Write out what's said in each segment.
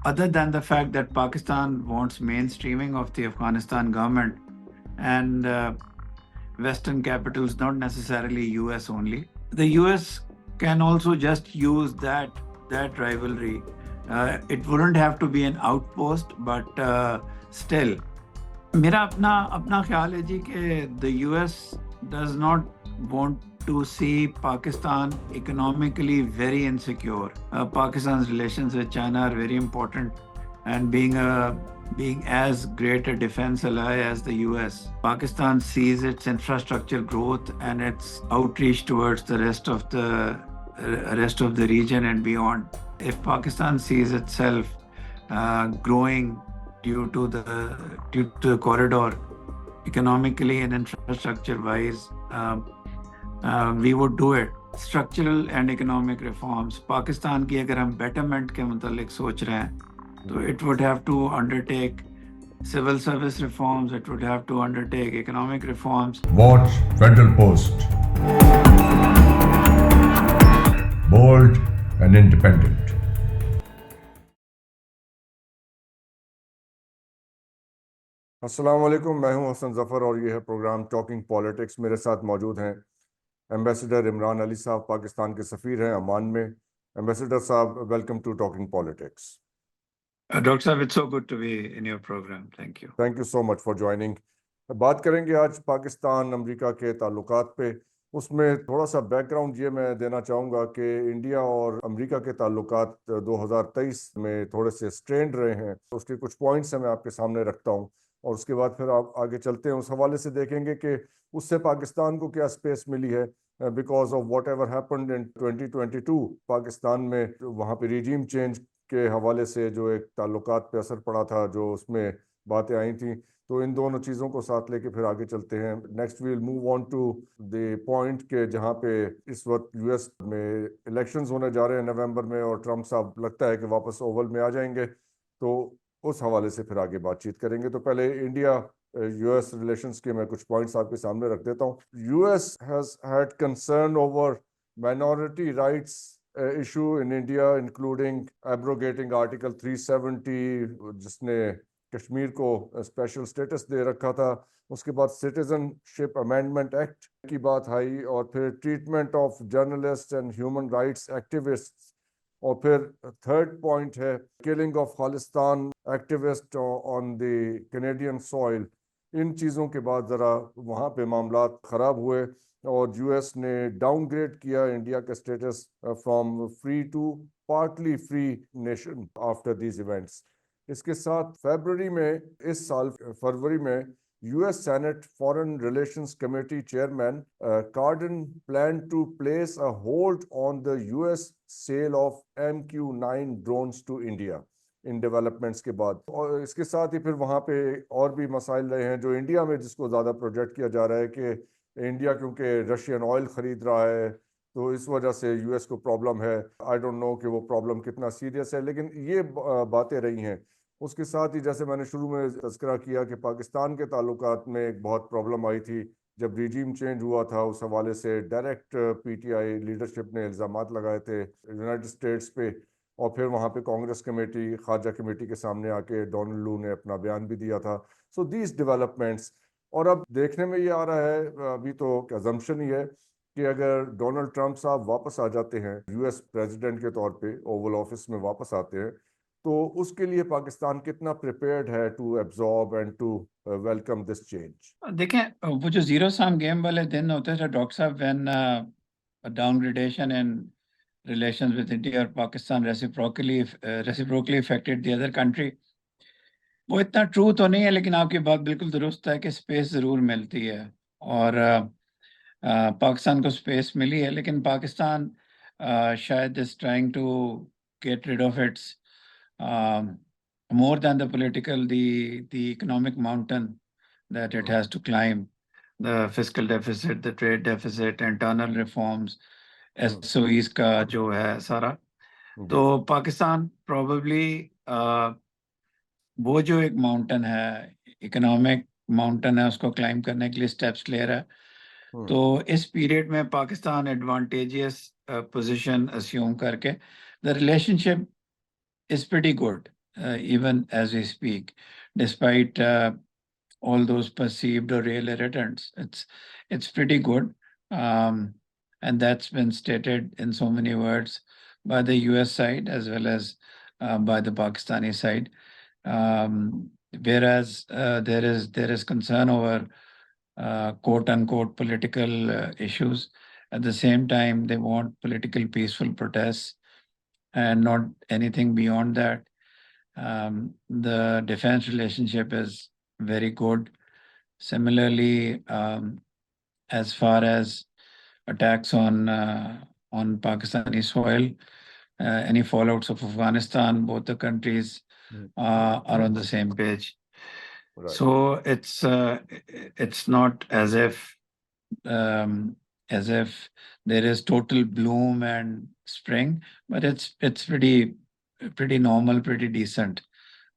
other than the fact that Pakistan wants mainstreaming of the Afghanistan government and Western capitals, not necessarily US only. The US can also just use that rivalry. It wouldn't have to be an outpost, but still. मेरा अपना अपना ख्याल है जी कि the US does not want to see Pakistan economically very insecure. Pakistan's relations with China are very important, and being as great a defense ally as the US, Pakistan sees its infrastructure growth and its outreach towards the rest of the region and beyond. If Pakistan sees itself growing due to the corridor, economically and infrastructure wise, we would do it. Structural and economic reforms. Pakistan की अगर हम betterment के मुतालिक सोच रहे हैं, तो it would have to undertake civil service reforms, it would have to undertake economic reforms. Watch Federal Post. Bold and independent. अस्सलाम वालेकुम, मैं हूं हसन जफर और ये है प्रोग्राम टॉकिंग पॉलिटिक्स। मेरे साथ मौजूद हैं एम्बेसडर इमरान अली साहब, पाकिस्तान के सफ़ीर हैं अमान में। एम्बेसडर साहब, welcome to talking politics. Dr. Saab, it's so good to be in your program. Thank you. Thank you so much for joining. बात करेंगे आज पाकिस्तान अमेरिका के ताल्लुकात पे। उसमें थोड़ा सा बैकग्राउंड ये मैं देना चाहूँगा कि इंडिया और अमेरिका के ताल्लुकात 2023 में थोड़े से स्ट्रेंड रहे हैं। उसके कुछ पॉइंट्स हैं, मैं आपके सामने रखता हूँ और उसके बाद फिर आप आगे चलते हैं। उस हवाले से देखेंगे कि उससे पाकिस्तान को क्या स्पेस मिली है because of what ever happened in 2022 Pakistan में। वहाँ पे रिजीम चेंज के हवाले से जो एक ताल्लुकात पे असर पड़ा था, जो उसमें बातें आई थी, तो इन दोनों चीज़ों को साथ लेके फिर आगे चलते हैं। Next we will move on to the point के जहाँ पे इस वक्त यूएस में इलेक्शंस होने जा रहे हैं नवंबर में और ट्रम्प साहब लगता है कि वापस ओवल में आ जाएंगे, तो उस हवाले से फिर आगे बातचीत करेंगे। तो पहले इंडिया यूएस रिलेशंस के मैं कुछ पॉइंट्स आपके सामने रख देता हूँ। US has had concern over minority rights issue in India, including abrogating Article 370, जिसने कश्मीर को स्पेशल स्टेटस दे रखा था। उसके बाद सिटीजनशिप अमेंडमेंट एक्ट की बात आई और फिर treatment of journalist and human rights activists, और फिर थर्ड पॉइंट है killing of Khalistan activist on the Canadian soil. इन चीज़ों के बाद ज़रा वहाँ पे मामला ख़राब हुए और यूएस ने डाउनग्रेड किया इंडिया का status from free to partly free nation after these events. इसके साथ फरवरी में, इस साल फरवरी में, US senate foreign relations committee chairman Cardin plan to place a hold on the US sale of MQ-9 drones to India इन developments के बाद। और इसके साथ ही फिर वहाँ पे और भी मसाइल रहे हैं जो इंडिया में, जिसको ज़्यादा प्रोजेक्ट किया जा रहा है कि इंडिया क्योंकि रशियन ऑयल ख़रीद रहा है तो इस वजह से यूएस को प्रॉब्लम है। आई डोंट नो कि वो प्रॉब्लम कितना सीरियस है, लेकिन ये बातें रही हैं। उसके साथ ही जैसे मैंने शुरू में तज़किरा किया कि पाकिस्तान के ताल्लुकात में एक बहुत प्रॉब्लम आई थी जब रिजीम चेंज हुआ था। उस हवाले से डायरेक्ट पीटीआई लीडरशिप ने इल्ज़ामात लगाए थे यूनाइटेड स्टेट्स पे, और फिर वहाँ पे कांग्रेस कमेटी, खारजा कमेटी के सामने आके डोनाल्ड लू ने अपना बयान भी दिया था। सो दीज डेवलपमेंट्स, और अब देखने में ये आ रहा है, अभी तो अजम्पशन ही है कि अगर डोनाल्ड ट्रंप साहब वापस आ जाते हैं यूएस प्रेसिडेंट के तौर पे, ओवल ऑफिस में वापस आते हैं, तो उसके लिए पाकिस्तान कितना प्रिपेयर्ड है to absorb and to welcome this change. देखें, वो जो जीरो सम गेम वाले दिन होते थे डॉक्टर साहब, when downgradation in relations with India or Pakistan reciprocally affected the other country, वो इतना ट्रू तो नहीं है, लेकिन आपकी बात बिल्कुल दुरुस्त है कि स्पेस ज़रूर मिलती है और पाकिस्तान को स्पेस मिली है, लेकिन पाकिस्तान शायद is trying to get rid of its more than the political, the economic mountain that it has to climb, the fiscal deficit, the trade deficit, internal reforms, SOEs का जो है सारा। तो पाकिस्तान probably वो जो एक माउंटेन है, इकोनॉमिक माउंटेन है, उसको क्लाइम करने के लिए स्टेप्स ले रहा है। तो इस पीरियड में पाकिस्तान एडवांटेजियस पोजीशन अस्यूम करके the relationship is pretty good. even as we speak, despite all those perceived or real irritants. It's pretty good, um, and that's been stated in so many words by the U.S. side as well as by the Pakistani side. Whereas there is concern over quote unquote political issues. At the same time, they want political peaceful protests and not anything beyond that. The defense relationship is very good. Similarly, as far as attacks on Pakistani soil, any fallouts of Afghanistan, both the countries are on the same page. Right. So it's not um, as if there is total bloom and spring, but it's pretty normal, pretty decent,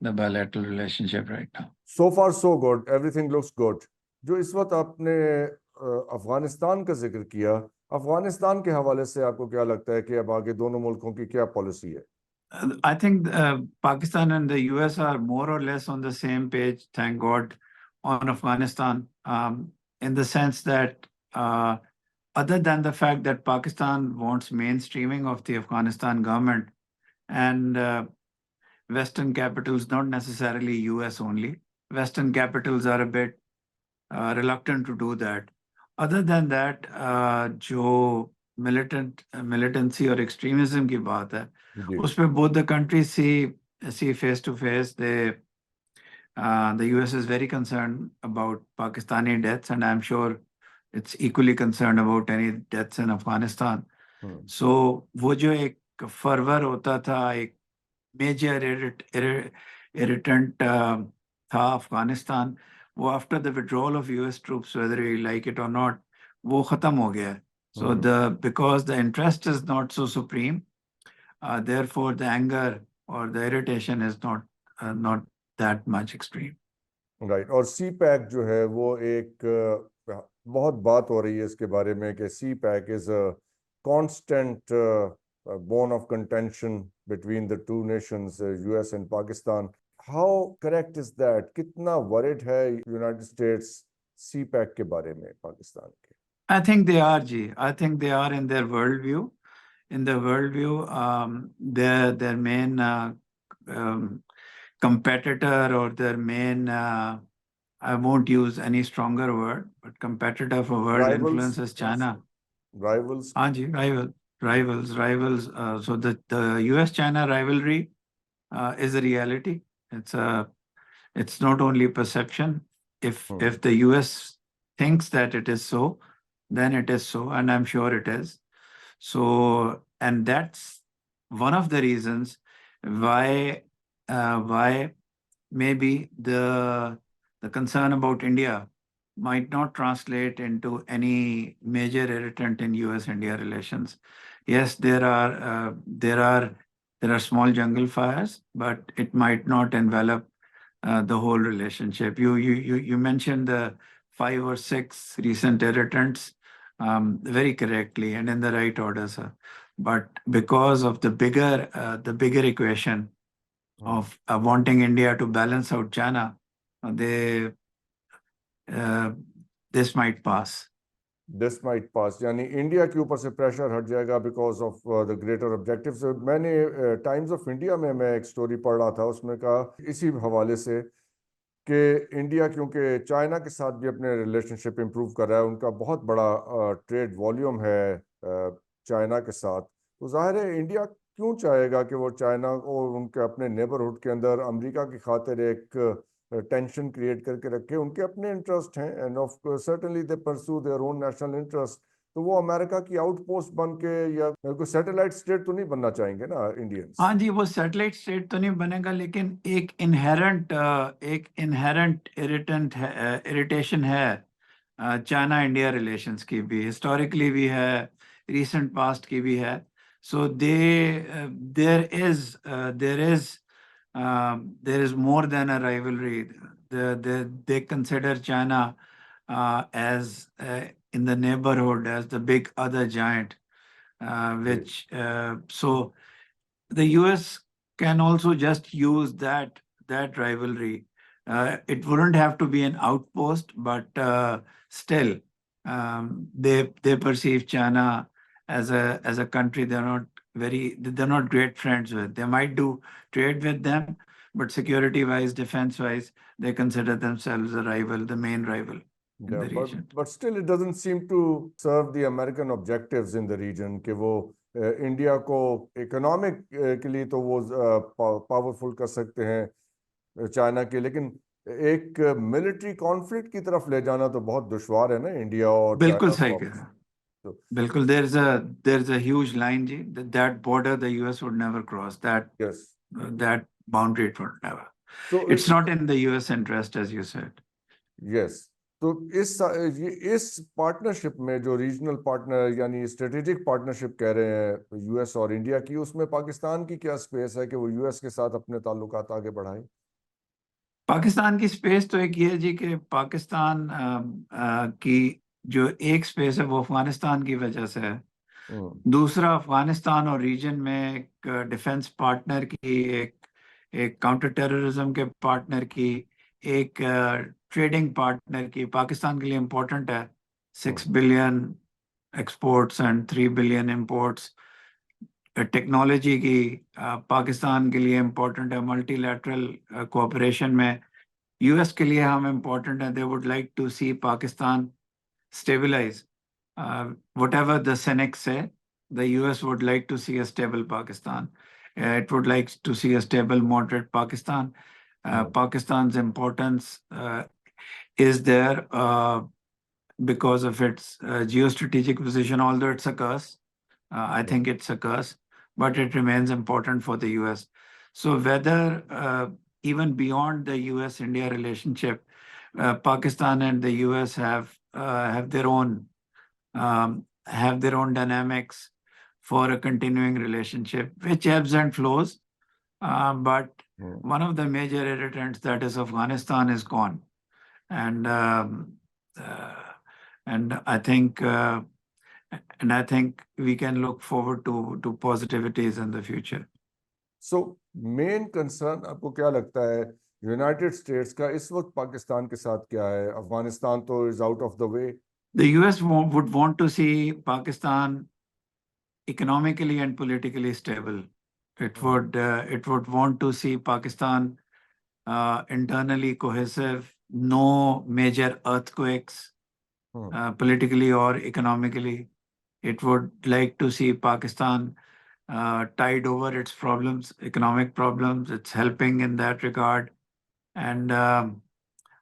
the bilateral relationship right now. So far so good, everything looks good. जो इस वक्त आपने अफगानिस्तान का जिक्र किया, अफगानिस्तान के हवाले से आपको क्या लगता है कि अब आगे दोनों मुल्कों की क्या पॉलिसी है? I think Pakistan and the US are more or less on the same page, thank God, on Afghanistan, in the sense that other than the fact that Pakistan wants mainstreaming of the Afghanistan government and Western capitals, not necessarily US only, Western capitals are a bit reluctant to do that. Other than that, जो militancy or extremism की बात है, जी, उसपे both the countries see face to face. The US is very concerned about Pakistani deaths, and I'm sure it's equally concerned about any deaths in Afghanistan. So वो जो एक fervor होता था, एक major irritant था Afghanistan, वो after the withdrawal of US troops, whether you like it or not, वो खत्म हो गया है. So because the interest is not so supreme, therefore the anger or the irritation is not that much extreme. Right. और सी pack जो है वो एक बहुत बात हो रही है इसके बारे में कि CPEC is a constant bone of contention between the two nations, US and Pakistan. How correct is that? कितना worried है यूनाइटेड स्टेट्स सी पैक के बारे में पाकिस्तान के? I think they are, Ji. I think they are in their worldview. In their worldview, their main competitor or their main, I won't use any stronger word, but competitor for world influence is China. Rivals. हाँ जी, rivals. So the US-China rivalry is a reality. It's not only perception. If the US thinks that it is so, then it is so, and I'm sure it is. So, and that's one of the reasons why maybe the concern about India might not translate into any major irritant in US-India relations. Yes, there are small jungle fires, but it might not envelop the whole relationship. You mentioned the 5 or 6 recent irritants very correctly and in the right order, sir. But because of the bigger equation of wanting India to balance out China, this might pass. This might pass. यानी India के ऊपर से pressure हट जाएगा because of the greater objectives. मैंने times of India में मैं एक स्टोरी पढ़ रहा था, उसमें कहा इसी हवाले से कि इंडिया क्योंकि चाइना के साथ भी अपने रिलेशनशिप इंप्रूव कर रहा है, उनका बहुत बड़ा ट्रेड वॉल्यूम है चाइना के साथ, तो जाहिर है इंडिया क्यों चाहेगा कि वो चाइना और उनके अपने नेबरहुड के अंदर अमेरिका की खातिर एक टेंशन क्रिएट करके रखे. उनके अपने इंटरेस्ट हैं end of certainly they pursue their own national interest. तो वो अमेरिका की आउटपोस्ट बन के या कोई सैटेलाइट स्टेट तो नहीं बनना चाहेंगे ना इंडियंस? हाँ जी, वो सैटेलाइट स्टेट तो नहीं बनेगा, लेकिन एक इनहेरेंट इरिटेशन है चाइना इंडिया रिलेशंस की भी, हिस्टोरिकली भी है, रिसेंट पास्ट की भी है. So there is more than a rivalry. they consider China as in the neighborhood as the big other giant, so the US can also just use that rivalry. It wouldn't have to be an outpost, but still, they perceive China as a country they're not great friends with. They might do trade with them, but security-wise, defense-wise, they consider themselves a rival, the main rival in Yeah, the region. but still it doesn't seem to serve the American objectives in the region कि वो India को economic के लिए तो वो powerful कर सकते हैं चाइना के, लेकिन एक मिलिट्री कॉन्फ्लिक्ट की तरफ ले जाना तो बहुत दुश्वार है ना इंडिया और बिल्कुल चाइना सही को। कह रहे हैं। तो बिल्कुल, there's a huge line, जी, that border the US would never cross. Yes, That boundary it would never. तो It's not in the US interest, as you said. Yes, तो इस पार्टनरशिप में जो रीजनल पार्टनर यानी स्ट्रेटेजिक पार्टनरशिप कह रहे हैं यूएस और इंडिया की, उसमें पाकिस्तान की क्या स्पेस है कि वो यूएस के साथ अपने ताल्लुकात आगे बढ़ाए? पाकिस्तान की स्पेस तो एक ये है जी कि पाकिस्तान की जो एक स्पेस है वो अफगानिस्तान की वजह से है। दूसरा, अफगानिस्तान और रीजन में एक डिफेंस पार्टनर की, एक काउंटर टेररिज्म के पार्टनर की, एक ट्रेडिंग पार्टनर की पाकिस्तान के लिए इम्पोर्टेंट है। 6 billion exports and 3 billion imports. Technology की पाकिस्तान के लिए इम्पोर्टेंट है। मल्टीलैटरल कोऑपरेशन में यूएस के लिए हम इम्पोर्टेंट है। They would like to see Pakistan stabilize. Whatever the cynics say, the US would like to see a stable Pakistan. It would like to see a stable, moderate Pakistan. Pakistan's importance is there because of its geostrategic position, although it's a curse. I think it's a curse, but it remains important for the US. So whether even beyond the US-India relationship, Pakistan and the US have their own dynamics for a continuing relationship, which ebbs and flows. But one of the major irritants, that is Afghanistan, is gone, and I think we can look forward to positivities in the future. So main concern आपको क्या लगता है United states का इस वक्त पाकिस्तान के साथ क्या है? अफगानिस्तान तो is out of the way. The US would want to see Pakistan economically and politically stable. It would want to see Pakistan internally cohesive, no major earthquakes, politically or economically. It would like to see Pakistan tide over its problems, economic problems. It's helping in that regard. And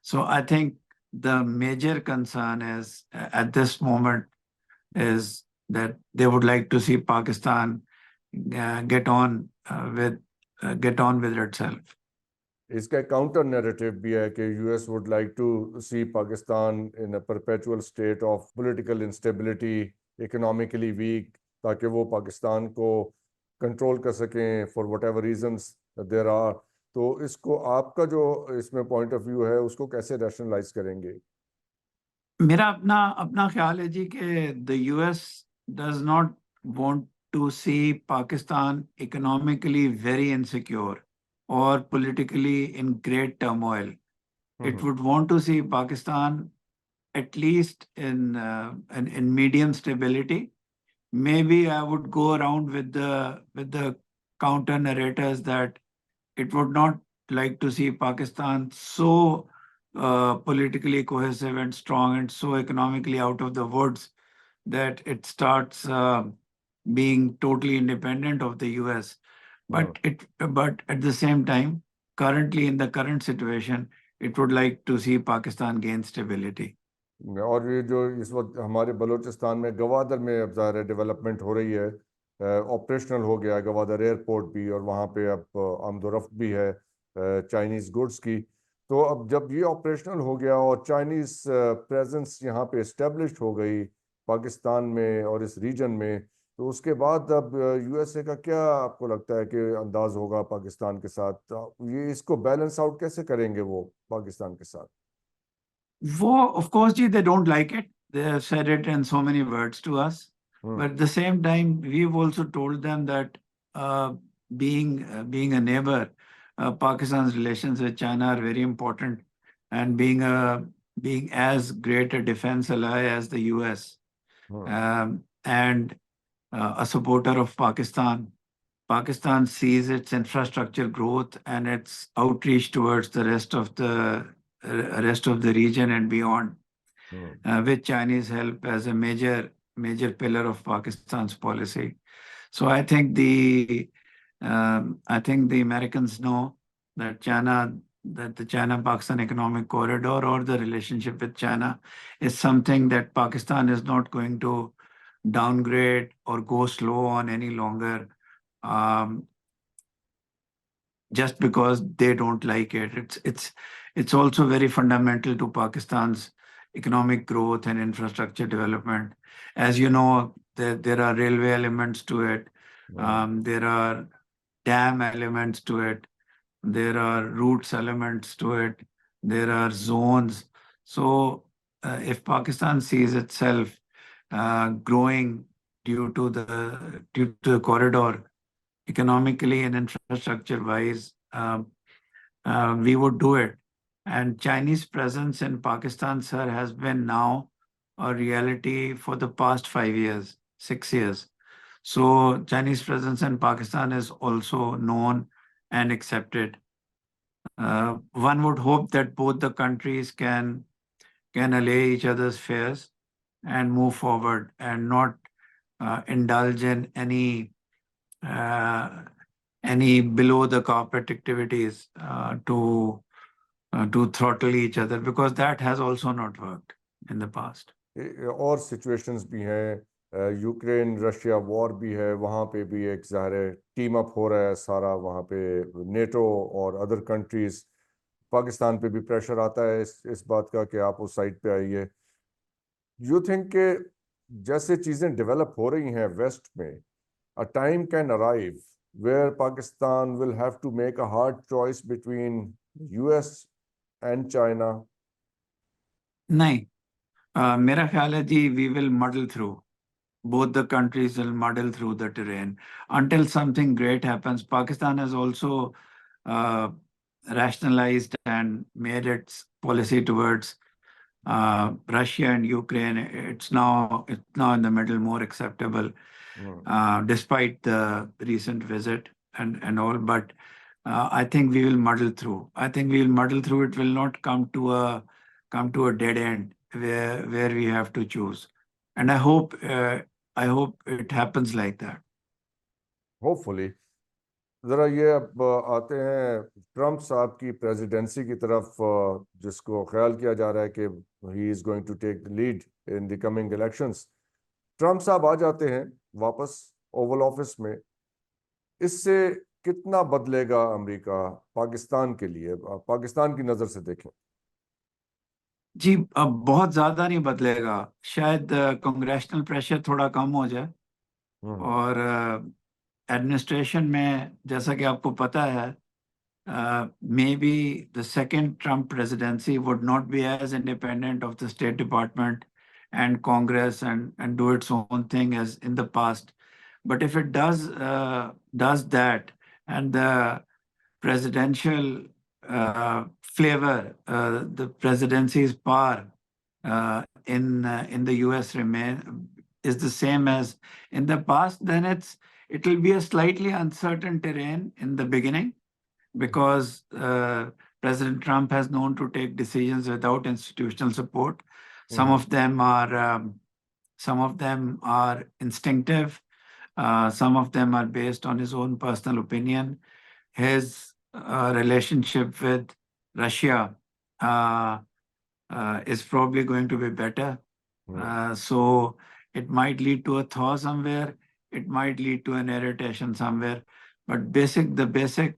so I think the major concern is at this moment is that they would like to see Pakistan get on with itself. इसका counter narrative भी है कि US would like to see Pakistan in a perpetual state of political instability, economically weak, ताकि वो पाकिस्तान को control कर सकें for whatever reasons there are. तो इसको आपका जो इसमें पॉइंट ऑफ व्यू है उसको कैसे रैशनलाइज करेंगे? मेरा अपना ख्याल है जी कि the US does not want to see Pakistan economically very insecure or politically in great turmoil. It would want to see Pakistan at least in medium stability. Maybe I would go around with the counter narrators that it would not like to see Pakistan so politically cohesive and strong and so economically out of the woods that it starts being totally independent of the US. But at the same time, currently in the current situation, it would like to see Pakistan gain stability. और ये जो इस वक्त हमारे बलूचिस्तान में गवादर में अब ज़ाहिर डेवलपमेंट हो रही है, ऑपरेशनल हो गया गवादर एयरपोर्ट भी, और वहाँ पे अब आमदोरफ्त भी है चाइनीज़ गुड्स की। तो अब जब ये ऑपरेशनल हो गया और चाइनीज़ प्रेजेंस यहाँ पे इस्टेब्लिश्ड हो गई पाकिस्तान में और इस रीजन में, तो उसके बाद अब यूएसए का क्या आपको लगता है कि अंदाज होगा पाकिस्तान के साथ? ये इसको बैलेंस आउट कैसे करेंगे वो पाकिस्तान के साथ? वो of course जी, they don't like it. They have said it in so many words to us. But at the same time, we've also told them that being a neighbor, Pakistan's relations with China are very important, and being as great a defense ally as the US, Hmm. and a supporter of Pakistan. Pakistan sees its infrastructure growth and its outreach towards the rest of the region and beyond, Hmm. with Chinese help as a major pillar of Pakistan's policy. So I think the Americans know that the China-Pakistan economic corridor, or the relationship with China, is something that Pakistan is not going to downgrade or go slow on any longer, um, just because they don't like it. It's also very fundamental to Pakistan's economic growth and infrastructure development. As you know, there are railway elements to it. Hmm. There are dam elements to it. There are routes elements to it. There are zones. So, if Pakistan sees itself growing due to the corridor, economically and infrastructure wise, we would do it. And Chinese presence in Pakistan, sir, has been now a reality for the past 5 years, 6 years. So Chinese presence in Pakistan is also known and accepted. One would hope that both the countries can allay each other's fears and move forward, and not indulge in uh, any below the carpet activities to throttle each other, because that has also not worked in the past. और situations भी हैं, Ukraine Russia war भी है, वहाँ पे भी एक ज़ाहिर है टीम अप हो रहा है सारा, वहाँ पे नेटो और अदर कंट्रीज, पाकिस्तान पे भी प्रेशर आता है इस बात का कि आप उस साइड पे आइए। यू थिंक के जैसे चीज़ें डेवलप हो रही हैं वेस्ट में, a time can arrive where Pakistan will have to make a hard choice between US and China? नहीं, मेरा ख्याल है जी, we will muddle through. Both the countries will muddle through the terrain until something great happens. Pakistan has also uh, rationalized and made its policy towards Russia and Ukraine. It's now in the middle, more acceptable, Hmm. despite the recent visit and all. But I think we will muddle through. I think we will muddle through. It will not come to a dead end where we have to choose. And I hope it happens like that. Hopefully. ज़रा ये अब आते हैं Trump साहब की presidency की तरफ, जिसको ख्याल किया जा रहा है कि he is going to take the lead in the coming elections. Trump साहब आ जाते हैं वापस ओवल ऑफिस में, इससे कितना बदलेगा अमेरिका पाकिस्तान के लिए, पाकिस्तान की नज़र से देखें? जी, अब बहुत ज्यादा नहीं बदलेगा। शायद कांग्रेशनल प्रेशर थोड़ा कम हो जाए, हम्म। और एडमिनिस्ट्रेशन में, जैसा कि आपको पता है, maybe the second Trump presidency would not be as independent of the State Department and Congress, and do its own thing as in the past. But if it does that, and the presidential flavor, the presidency's power in the US is the same as in the past, then it'll be a slightly uncertain terrain in the beginning, because President Trump has known to take decisions without institutional support. Some of them are instinctive. Some of them are based on his own personal opinion. His relationship with Russia uh, is probably going to be better. So it might lead to a thaw somewhere. It might lead to an irritation somewhere. But the basic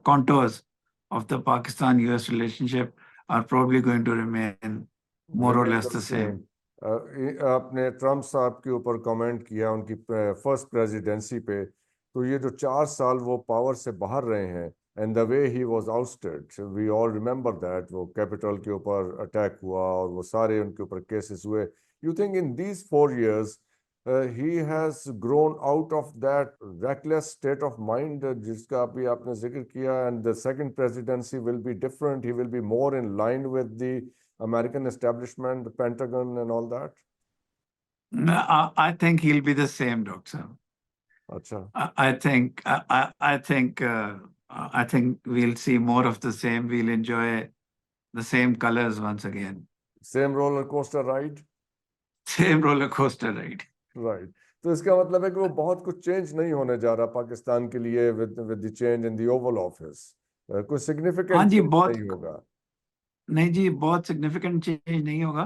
contours of the Pakistan-US relationship are probably going to remain more or remain less the the same. same. आपने Trump साहब के ऊपर comment किया उनकी first presidency पे, तो ये जो 4 साल वो पावर से बाहर रहे हैं, and the way he was ousted, we all remember that, वो कैपिटल के ऊपर अटैक हुआ और वो सारे उनके ऊपर केसेस हुए। You think in these 4 years he has grown out of that reckless state of mind जिसका अभी आपने जिक्र किया, and the second presidency will be different. He will be more in line with the American establishment, the Pentagon and all that. No, I think he'll be the same, Doctor. अच्छा, I think we'll see more of the same. We'll enjoy the same colors once again. same roller coaster ride. Same roller coaster ride. Right, तो इसका मतलब है कि वो बहुत कुछ change नहीं होने जा रहा पाकिस्तान के लिए with the change in the Oval office, कुछ हाँ सिग्निफिकेंट जी, नहीं होगा। नहीं जी, बहुत सिग्निफिकेंट चेंज नहीं होगा।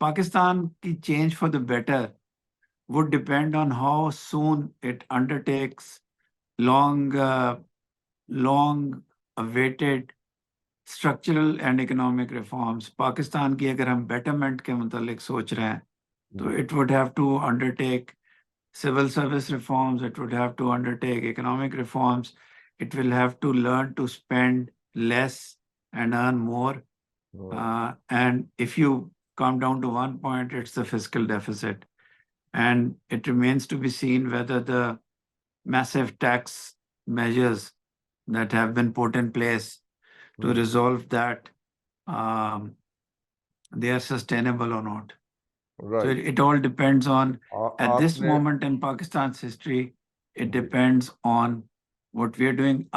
पाकिस्तान की change for the better would depend on how soon it undertakes long awaited structural and economic reforms. Pakistan की अगर हम betterment के मुतालिक सोच रहे हैं, तो it would have to undertake civil service reforms, it would have to undertake economic reforms, it will have to learn to spend less and earn more. And if you come down to one point, it's the fiscal deficit. And it remains to be seen whether the massive tax measures that have been put in place to resolve that, they are sustainable or not. Right. So it all depends on, at this आपने moment in Pakistan's history, it depends on what we are doing.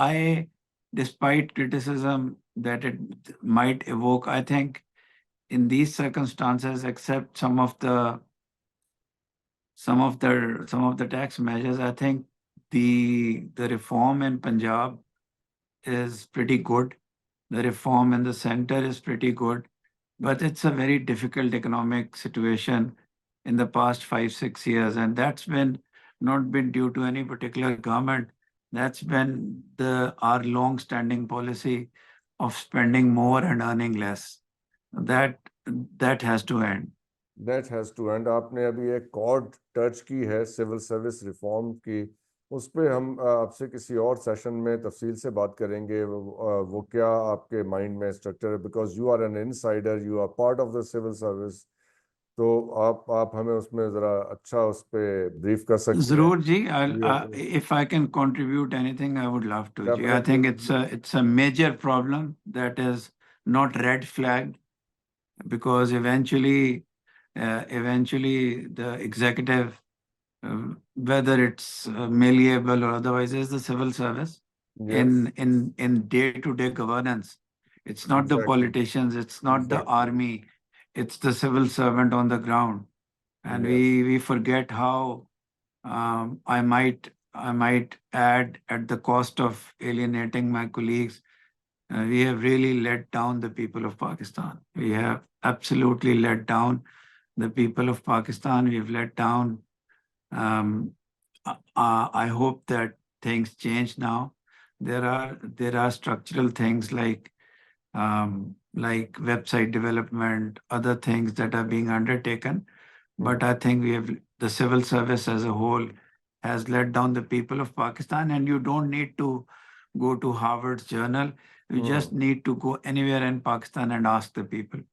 Despite criticism that it might evoke, I think in these circumstances, except some of the tax measures, I think the reform in Punjab is pretty good. The reform in the center is pretty good, but it's a very difficult economic situation in the past 5-6 years, and that's been not been due to any particular government. That's been our long-standing policy of spending more and earning less. That has to end. That has to end. आपने अभी एक cord touch की है civil service reform की, उस पर हम आपसे किसी और सेशन में तफसील से बात करेंगे। वो क्या आपके माइंड में स्ट्रक्चर है, because you are an insider, you are part of the civil service, तो आप हमें उसमें ज़रा अच्छा उस पर ब्रीफ कर सकते हैं। जरूर जी, if I can contribute anything, I would love to. Ji. I think it's a major problem that is not red flagged, because eventually the executive, whether it's malleable or otherwise, is the civil service. Yes. In day-to-day governance. It's not the Exactly. politicians, it's not the Exactly. army, it's the civil servant on the ground. And Yes. we forget how, I might add, at the cost of alienating my colleagues, we have really let down the people of Pakistan. We have absolutely let down the people of Pakistan. We've let down. I hope that things change now. There are structural things like website development, other things that are being undertaken. But I think the civil service as a whole has let down the people of Pakistan, and you don't need to go to Harvard's journal. You just need to go anywhere in Pakistan and ask the people.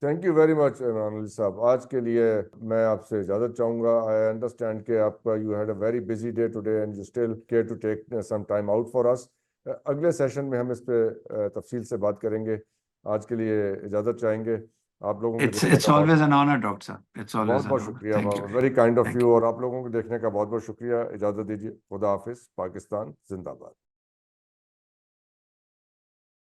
Thank you very much Imran Ali साहब। आज के लिए मैं आपसे इजाज़त चाहूँगा। आई understand कि आपका you had a very busy day today and you still care to take some time out for us. अगले सेशन में हम इस पे तफसील से बात करेंगे। आज के लिए इजाज़त चाहेंगे आप लोगों को। It's always an honor, Doctor. It's always बहुत बहुत शुक्रिया, वेरी काइंड ऑफ यू। और आप लोगों को देखने का बहुत बहुत शुक्रिया। इजाज़त दीजिए। खुदा हाफिज़। पाकिस्तान जिंदाबाद।